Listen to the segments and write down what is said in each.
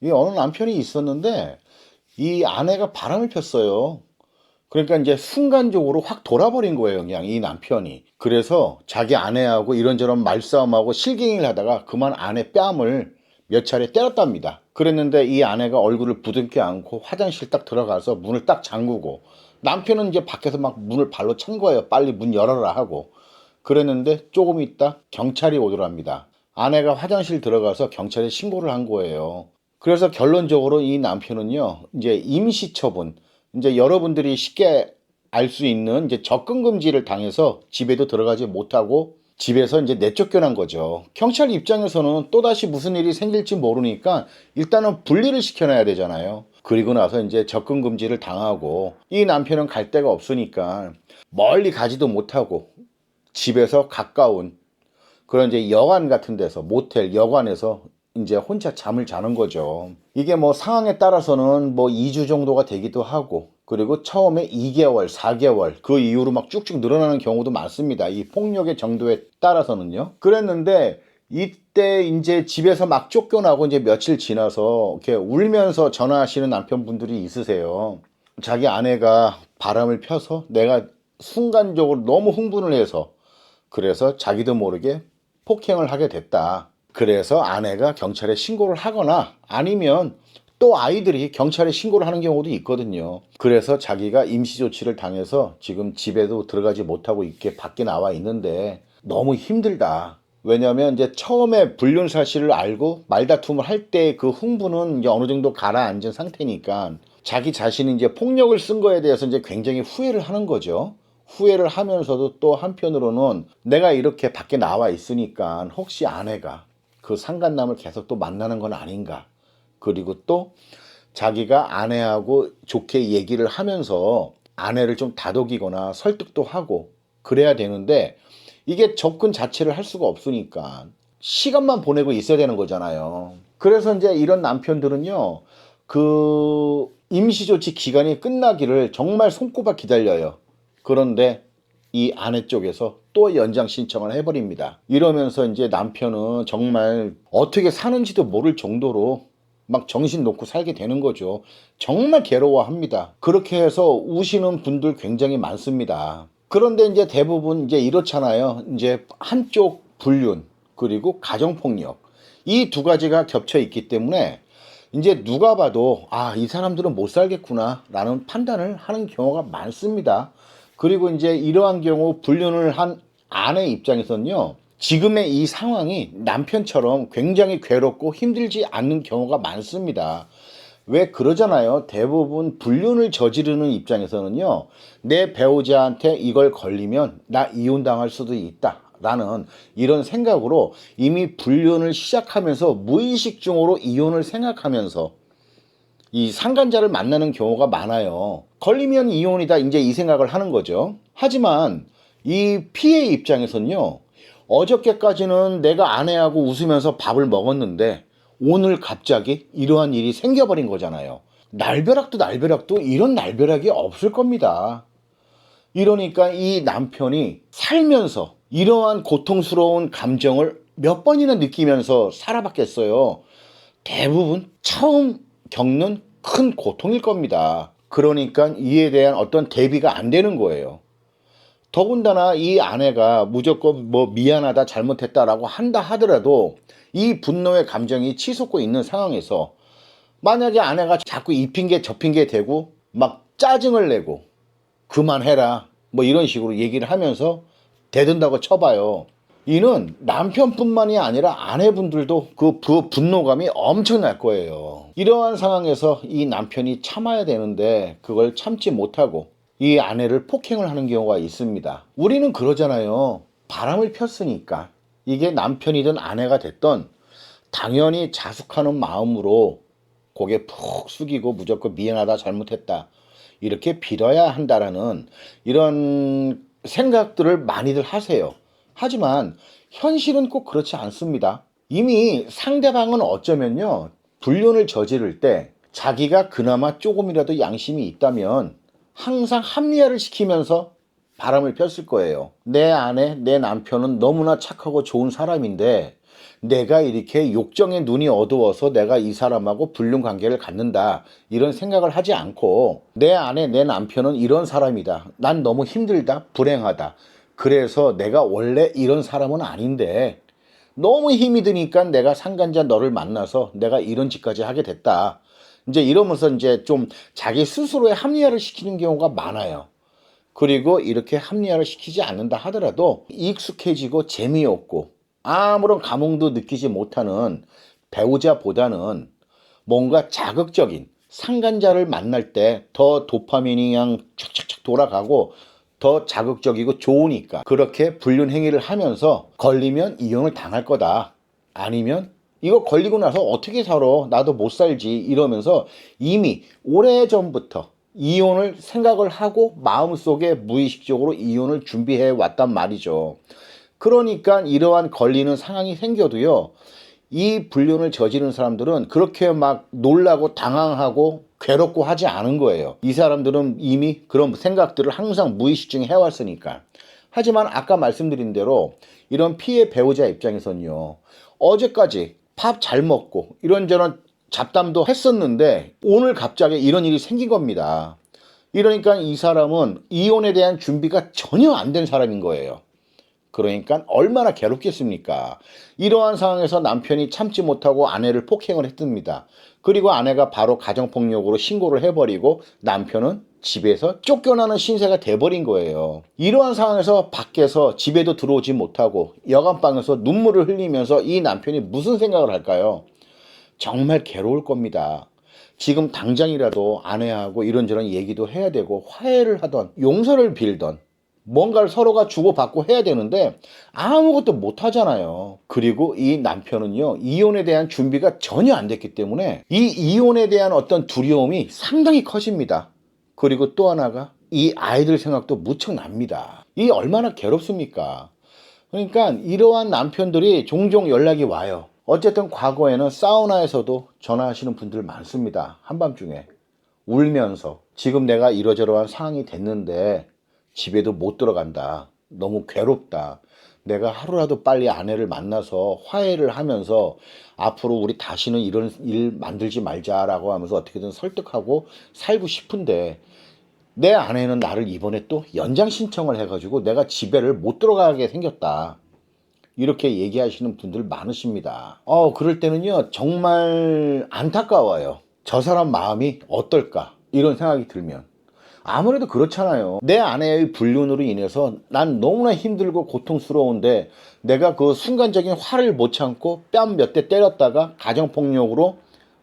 이 어느 남편이 있었는데 이 아내가 바람을 폈어요. 그러니까 이제 순간적으로 확 돌아버린 거예요, 그냥 이 남편이. 그래서 자기 아내하고 이런저런 말싸움하고 실갱이를 하다가 그만 아내 뺨을 몇 차례 때렸답니다. 그랬는데 이 아내가 얼굴을 부둥켜 안고 화장실 딱 들어가서 문을 딱 잠그고, 남편은 이제 밖에서 막 문을 발로 찬 거예요. 빨리 문 열어라 하고. 그랬는데 조금 있다 경찰이 오더랍니다. 아내가 화장실 들어가서 경찰에 신고를 한 거예요. 그래서 결론적으로 이 남편은요, 이제 임시처분, 이제 여러분들이 쉽게 알 수 있는 이제 접근 금지를 당해서 집에도 들어가지 못하고 집에서 이제 내쫓겨난 거죠. 경찰 입장에서는 또다시 무슨 일이 생길지 모르니까 일단은 분리를 시켜놔야 되잖아요. 그리고 나서 이제 접근 금지를 당하고, 이 남편은 갈 데가 없으니까 멀리 가지도 못하고 집에서 가까운 그런 이제 여관 같은 데서, 모텔 여관에서 이제 혼자 잠을 자는 거죠. 이게 뭐 상황에 따라서는 뭐 2주 정도가 되기도 하고, 그리고 처음에 2개월, 4개월, 그 이후로 막 쭉쭉 늘어나는 경우도 많습니다. 이 폭력의 정도에 따라서는요. 그랬는데 이때 이제 집에서 막 쫓겨나고 이제 며칠 지나서 이렇게 울면서 전화하시는 남편분들이 있으세요. 자기 아내가 바람을 펴서 내가 순간적으로 너무 흥분을 해서, 그래서 자기도 모르게 폭행을 하게 됐다. 그래서 아내가 경찰에 신고를 하거나 아니면 또 아이들이 경찰에 신고를 하는 경우도 있거든요. 그래서 자기가 임시조치를 당해서 지금 집에도 들어가지 못하고 이렇게 밖에 나와 있는데 너무 힘들다. 왜냐하면 이제 처음에 불륜 사실을 알고 말다툼을 할 때 그 흥분은 이제 어느 정도 가라앉은 상태니까 자기 자신이 이제 폭력을 쓴 거에 대해서 이제 굉장히 후회를 하는 거죠. 후회를 하면서도 또 한편으로는 내가 이렇게 밖에 나와 있으니까 혹시 아내가 그 상간남을 계속 또 만나는 건 아닌가. 그리고 또 자기가 아내하고 좋게 얘기를 하면서 아내를 좀 다독이거나 설득도 하고 그래야 되는데, 이게 접근 자체를 할 수가 없으니까 시간만 보내고 있어야 되는 거잖아요. 그래서 이제 이런 남편들은요, 그 임시조치 기간이 끝나기를 정말 손꼽아 기다려요. 그런데 이 아내 쪽에서 또 연장 신청을 해버립니다. 이러면서 이제 남편은 정말 어떻게 사는지도 모를 정도로 막 정신 놓고 살게 되는 거죠. 정말 괴로워합니다. 그렇게 해서 우시는 분들 굉장히 많습니다. 그런데 이제 대부분 이제 이렇잖아요. 이제 한쪽 불륜, 그리고 가정폭력. 이 두 가지가 겹쳐 있기 때문에 이제 누가 봐도 아, 이 사람들은 못 살겠구나 라는 판단을 하는 경우가 많습니다. 그리고 이제 이러한 경우 불륜을 한 아내 입장에서는요, 지금의 이 상황이 남편처럼 굉장히 괴롭고 힘들지 않는 경우가 많습니다. 왜 그러잖아요. 대부분 불륜을 저지르는 입장에서는요, 내 배우자한테 이걸 걸리면 나 이혼당할 수도 있다 라는 이런 생각으로 이미 불륜을 시작하면서 무의식 중으로 이혼을 생각하면서 이 상간자를 만나는 경우가 많아요. 걸리면 이혼이다 이제 이 생각을 하는 거죠. 하지만 이 피해 입장에서는요, 어저께까지는 내가 아내하고 웃으면서 밥을 먹었는데 오늘 갑자기 이러한 일이 생겨버린 거잖아요. 날벼락도 이런 날벼락이 없을 겁니다. 이러니까 이 남편이 살면서 이러한 고통스러운 감정을 몇 번이나 느끼면서 살아봤겠어요. 대부분 처음 겪는 큰 고통일 겁니다. 그러니까 이에 대한 어떤 대비가 안 되는 거예요. 더군다나 이 아내가 무조건 뭐 미안하다 잘못했다라고 한다 하더라도 이 분노의 감정이 치솟고 있는 상황에서 만약에 아내가 자꾸 이 핑계 저 핑계 대고 막 짜증을 내고 그만해라 뭐 이런 식으로 얘기를 하면서 대든다고 쳐봐요. 이는 남편뿐만이 아니라 아내분들도 그 분노감이 엄청날 거예요. 이러한 상황에서 이 남편이 참아야 되는데 그걸 참지 못하고 이 아내를 폭행을 하는 경우가 있습니다. 우리는 그러잖아요. 바람을 폈으니까 이게 남편이든 아내가 됐던 당연히 자숙하는 마음으로 고개 푹 숙이고 무조건 미안하다 잘못했다 이렇게 빌어야 한다라는 이런 생각들을 많이들 하세요. 하지만 현실은 꼭 그렇지 않습니다. 이미 상대방은 어쩌면요, 불륜을 저지를 때 자기가 그나마 조금이라도 양심이 있다면 항상 합리화를 시키면서 바람을 폈을 거예요. 내 아내, 내 남편은 너무나 착하고 좋은 사람인데 내가 이렇게 욕정의 눈이 어두워서 내가 이 사람하고 불륜 관계를 갖는다 이런 생각을 하지 않고 내 안에 내 남편은 이런 사람이다. 난 너무 힘들다. 불행하다. 그래서 내가 원래 이런 사람은 아닌데 너무 힘이 드니까 내가 상간자 너를 만나서 내가 이런 짓까지 하게 됐다. 이제 이러면서 이제 좀 자기 스스로의 합리화를 시키는 경우가 많아요. 그리고 이렇게 합리화를 시키지 않는다 하더라도 익숙해지고 재미없고 아무런 감흥도 느끼지 못하는 배우자보다는 뭔가 자극적인 상간자를 만날 때 더 도파민이 그냥 착착착 돌아가고 더 자극적이고 좋으니까 그렇게 불륜 행위를 하면서 걸리면 이혼을 당할 거다. 아니면 이거 걸리고 나서 어떻게 살아? 나도 못 살지. 이러면서 이미 오래전부터 이혼을 생각을 하고 마음속에 무의식적으로 이혼을 준비해 왔단 말이죠. 그러니까 이러한 걸리는 상황이 생겨도요. 이 불륜을 저지른 사람들은 그렇게 막 놀라고 당황하고 괴롭고 하지 않은 거예요. 이 사람들은 이미 그런 생각들을 항상 무의식 중에 해왔으니까. 하지만 아까 말씀드린 대로 이런 피해 배우자 입장에서는요. 어제까지 밥 잘 먹고 이런저런 잡담도 했었는데 오늘 갑자기 이런 일이 생긴 겁니다. 이러니까 이 사람은 이혼에 대한 준비가 전혀 안 된 사람인 거예요. 그러니까 얼마나 괴롭겠습니까? 이러한 상황에서 남편이 참지 못하고 아내를 폭행을 했습니다. 그리고 아내가 바로 가정폭력으로 신고를 해버리고 남편은 집에서 쫓겨나는 신세가 돼버린 거예요. 이러한 상황에서 밖에서 집에도 들어오지 못하고 여간방에서 눈물을 흘리면서 이 남편이 무슨 생각을 할까요? 정말 괴로울 겁니다. 지금 당장이라도 아내하고 이런저런 얘기도 해야 되고 화해를 하던 용서를 빌던 뭔가를 서로가 주고받고 해야 되는데 아무것도 못 하잖아요. 그리고 이 남편은요, 이혼에 대한 준비가 전혀 안 됐기 때문에 이 이혼에 대한 어떤 두려움이 상당히 커집니다. 그리고 또 하나가 이 아이들 생각도 무척 납니다. 이 얼마나 괴롭습니까? 그러니까 이러한 남편들이 종종 연락이 와요. 어쨌든 과거에는 사우나에서도 전화하시는 분들 많습니다. 한밤중에 울면서 지금 내가 이러저러한 상황이 됐는데 집에도 못 들어간다. 너무 괴롭다. 내가 하루라도 빨리 아내를 만나서 화해를 하면서 앞으로 우리 다시는 이런 일 만들지 말자라고 하면서 어떻게든 설득하고 살고 싶은데 내 아내는 나를 이번에 또 연장 신청을 해가지고 내가 집에를 못 들어가게 생겼다. 이렇게 얘기하시는 분들 많으십니다. 그럴 때는요, 정말 안타까워요. 저 사람 마음이 어떨까? 이런 생각이 들면. 아무래도 그렇잖아요. 내 아내의 불륜으로 인해서 난 너무나 힘들고 고통스러운데 내가 그 순간적인 화를 못 참고 뺨 몇 대 때렸다가 가정폭력으로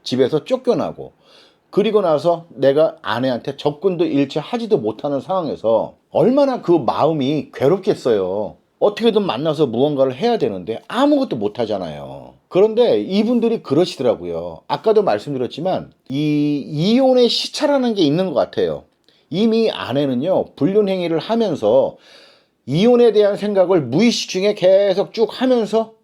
집에서 쫓겨나고 그리고 나서 내가 아내한테 접근도 일체 하지도 못하는 상황에서 얼마나 그 마음이 괴롭겠어요. 어떻게든 만나서 무언가를 해야 되는데 아무것도 못 하잖아요. 그런데 이분들이 그러시더라고요. 아까도 말씀드렸지만 이 이혼의 시차라는 게 있는 것 같아요. 이미 아내는요, 불륜 행위를 하면서 이혼에 대한 생각을 무의식 중에 계속 쭉 하면서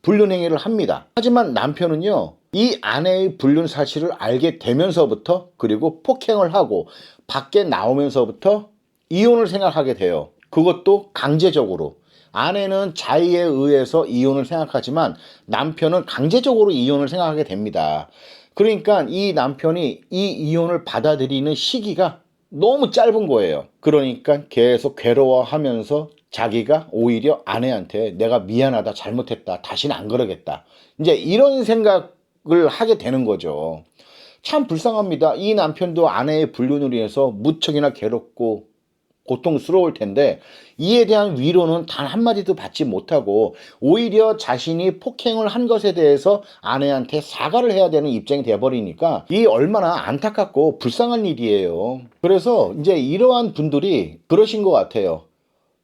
불륜 행위를 합니다. 하지만 남편은요, 이 아내의 불륜 사실을 알게 되면서부터 그리고 폭행을 하고 밖에 나오면서부터 이혼을 생각하게 돼요. 그것도 강제적으로. 아내는 자의에 의해서 이혼을 생각하지만 남편은 강제적으로 이혼을 생각하게 됩니다. 그러니까 이 남편이 이 이혼을 받아들이는 시기가 너무 짧은 거예요. 그러니까 계속 괴로워하면서 자기가 오히려 아내한테 내가 미안하다, 잘못했다, 다시는 안 그러겠다. 이제 이런 생각을 하게 되는 거죠. 참 불쌍합니다. 이 남편도 아내의 불륜으로 인해서 무척이나 괴롭고 고통스러울 텐데 이에 대한 위로는 단 한마디도 받지 못하고 오히려 자신이 폭행을 한 것에 대해서 아내한테 사과를 해야 되는 입장이 돼버리니까 이 얼마나 안타깝고 불쌍한 일이에요. 그래서 이제 이러한 분들이 그러신 것 같아요.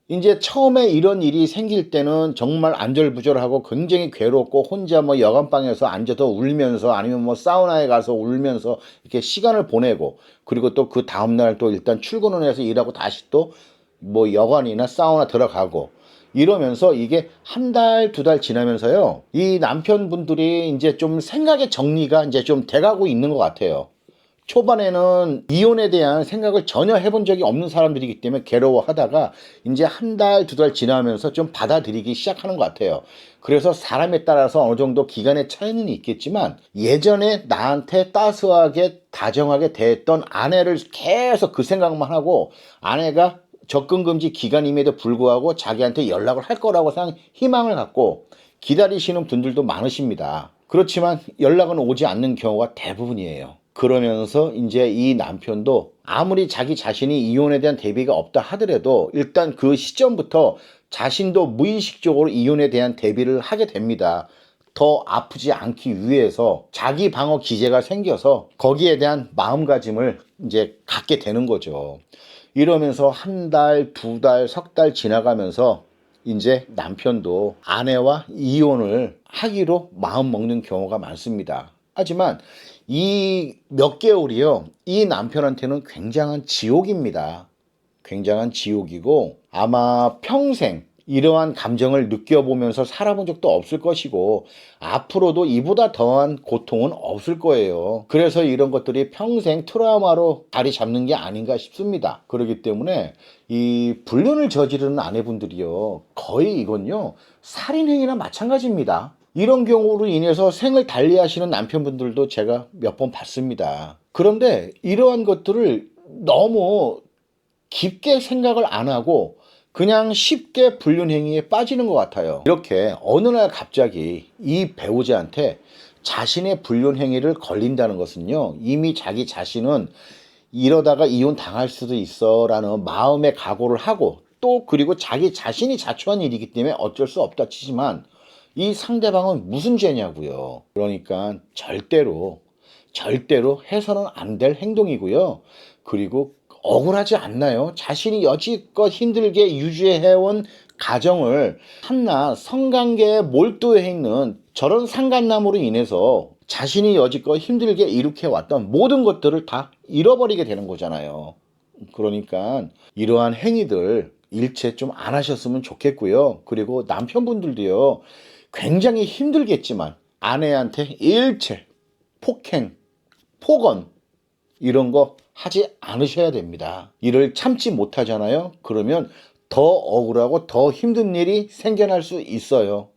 이제 처음에 이런 일이 생길 때는 정말 안절부절하고 굉장히 괴롭고 혼자 뭐 여간방에서 앉아서 울면서 아니면 뭐 사우나에 가서 울면서 이렇게 시간을 보내고 그리고 또 그 다음날 또 일단 출근을 해서 일하고 다시 또 뭐 여관이나 사우나 들어가고 이러면서 이게 한 달, 두 달 지나면서요. 이 남편분들이 이제 좀 생각의 정리가 이제 좀 돼가고 있는 것 같아요. 초반에는 이혼에 대한 생각을 전혀 해본 적이 없는 사람들이기 때문에 괴로워하다가 이제 한 달, 두 달 지나면서 좀 받아들이기 시작하는 것 같아요. 그래서 사람에 따라서 어느 정도 기간의 차이는 있겠지만 예전에 나한테 따스하게 다정하게 대했던 아내를 계속 그 생각만 하고 아내가 접근금지 기간임에도 불구하고 자기한테 연락을 할 거라고 희망을 갖고 기다리시는 분들도 많으십니다. 그렇지만 연락은 오지 않는 경우가 대부분이에요. 그러면서 이제 이 남편도 아무리 자기 자신이 이혼에 대한 대비가 없다 하더라도 일단 그 시점부터 자신도 무의식적으로 이혼에 대한 대비를 하게 됩니다. 더 아프지 않기 위해서 자기 방어 기제가 생겨서 거기에 대한 마음가짐을 이제 갖게 되는 거죠. 이러면서 한 달, 두 달, 석 달 지나가면서 이제 남편도 아내와 이혼을 하기로 마음 먹는 경우가 많습니다. 하지만 이 몇 개월이요, 이 남편한테는 굉장한 지옥입니다. 굉장한 지옥이고 아마 평생 이러한 감정을 느껴보면서 살아본 적도 없을 것이고 앞으로도 이보다 더한 고통은 없을 거예요. 그래서 이런 것들이 평생 트라우마로 자리 잡는 게 아닌가 싶습니다. 그렇기 때문에 이 불륜을 저지르는 아내분들이요, 거의 이건요 살인행위나 마찬가지입니다. 이런 경우로 인해서 생을 달리하시는 남편분들도 제가 몇 번 봤습니다. 그런데 이러한 것들을 너무 깊게 생각을 안 하고 그냥 쉽게 불륜 행위에 빠지는 것 같아요. 이렇게 어느 날 갑자기 이 배우자한테 자신의 불륜 행위를 걸린다는 것은요, 이미 자기 자신은 이러다가 이혼 당할 수도 있어 라는 마음의 각오를 하고 또 그리고 자기 자신이 자초한 일이기 때문에 어쩔 수 없다 치지만 이 상대방은 무슨 죄냐고요. 그러니까 절대로 해서는 안 될 행동이고요. 그리고 억울하지 않나요? 자신이 여지껏 힘들게 유지해온 가정을 한낱 성관계에 몰두해 있는 저런 상간남으로 인해서 자신이 여지껏 힘들게 이룩해왔던 모든 것들을 다 잃어버리게 되는 거잖아요. 그러니까 이러한 행위들 일체 좀 안 하셨으면 좋겠고요. 그리고 남편분들도요, 굉장히 힘들겠지만 아내한테 일체 폭행, 폭언 이런 거 하지 않으셔야 됩니다. 이를 참지 못하잖아요. 그러면 더 억울하고 더 힘든 일이 생겨날 수 있어요.